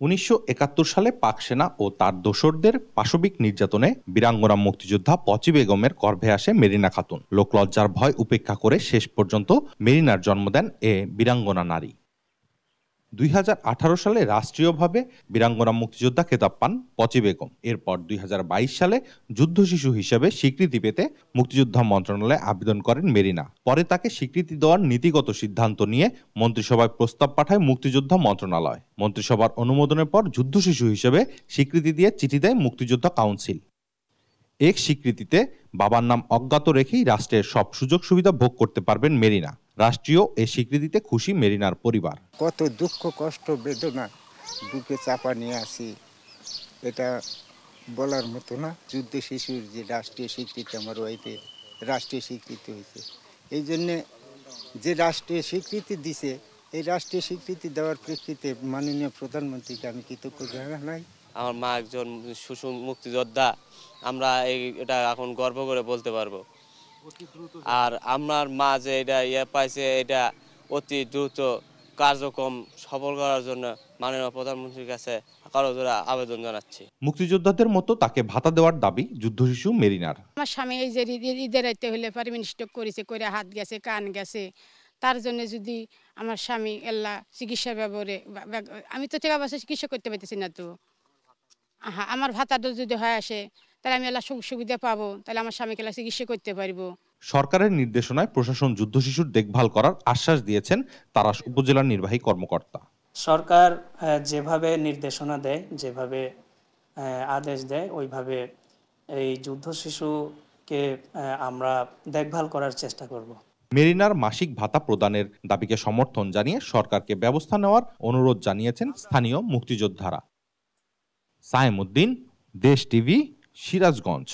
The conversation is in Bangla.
১৯৭১ সালে পাক সেনা ও তার দোসরদের পাশবিক নির্যাতনে বীরাঙ্গনা মুক্তিযোদ্ধা পচি বেগমের গর্ভে আসে মেরিনা খাতুন। লোকলজ্জার ভয় উপেক্ষা করে শেষ পর্যন্ত মেরিনার জন্ম দেন এ বীরাঙ্গনা নারী। ২০১৮ সালে রাষ্ট্রীয়ভাবে বীরাঙ্গনা মুক্তিযোদ্ধা খেতাব পান পচি বেগম। এরপর ২০২২ সালে যুদ্ধশিশু হিসেবে স্বীকৃতি পেতে মুক্তিযোদ্ধা মন্ত্রণালয়ে আবেদন করেন মেরিনা। পরে তাকে স্বীকৃতি দেওয়ার নীতিগত সিদ্ধান্ত নিয়ে মন্ত্রিসভায় প্রস্তাব পাঠায় মুক্তিযোদ্ধা মন্ত্রণালয়। মন্ত্রিসভার অনুমোদনের পর যুদ্ধশিশু হিসেবে স্বীকৃতি দিয়ে চিঠি দেয় মুক্তিযোদ্ধা কাউন্সিল। এক স্বীকৃতিতে বাবার নাম অজ্ঞাত রেখেই রাষ্ট্রের সব সুযোগ সুবিধা ভোগ করতে পারবেন মেরিনা। রাষ্ট্রীয় এই স্বীকৃতিতে খুশি মেরিনার পরিবার। কত দুঃখ কষ্ট বেদনা বুকে চাপা নিয়ে আসি, এটা বলার মতো না। যুদ্ধ শিশুর যে রাষ্ট্রীয় স্বীকৃতি আমার ওয়াইফে রাষ্ট্রীয় স্বীকৃতি হয়েছে, এই জন্যে যে রাষ্ট্রীয় স্বীকৃতি দিছে এই রাষ্ট্রীয় স্বীকৃতি দেওয়ার প্রেক্ষিতে মাননীয় প্রধানমন্ত্রীকে আমি কৃতজ্ঞ জানাই। আমার মা একজন শিশু মুক্তিযোদ্ধা, আমরা এটা এখন গর্ব করে বলতে পারবো। আর আমার মা যে এটা পাইছে, এটা অতি দ্রুত কার্যক্রম সফল করার জন্য মাননীয় প্রধানমন্ত্রীর কাছে কারোজোড়া আবেদন জানাচ্ছি। মুক্তিযোদ্ধাদের মতো তাকে ভাতা দেওয়ার দাবি যুদ্ধশিশু মেরিনার। আমার স্বামী এই যে ঈদের রাইতে হলে পারমিন স্ট্রোক করেছে, করে হাত গেছে, কান গেছে, তার জন্য যদি আমার স্বামী এল্লা চিকিৎসা ব্যবহারে আমি তো টাকা পয়সা চিকিৎসা করতে পারতেছি না, তো আমার ভাতাটা যদি হয় আসে তাহলে আমি এল্লা সুখ সুবিধা পাবো, তাহলে আমার স্বামীকে এল্লা চিকিৎসা করতে পারবো। সরকারের নির্দেশনায় প্রশাসন যুদ্ধশিশুর দেখভাল করার আশ্বাস দিয়েছেন তারাস উপজেলার নির্বাহী কর্মকর্তা। সরকার যেভাবে নির্দেশনা দেয়, যেভাবে আদেশ দেয়, ওইভাবে এই যুদ্ধশিশুকে আমরা দেখভাল করার চেষ্টা করব। মেরিনার মাসিক ভাতা প্রদানের দাবিকে সমর্থন জানিয়ে সরকারকে ব্যবস্থা নেওয়ার অনুরোধ জানিয়েছেন স্থানীয় মুক্তিযোদ্ধারা। সায়েম উদ্দিন, দেশ টিভি, সিরাজগঞ্জ।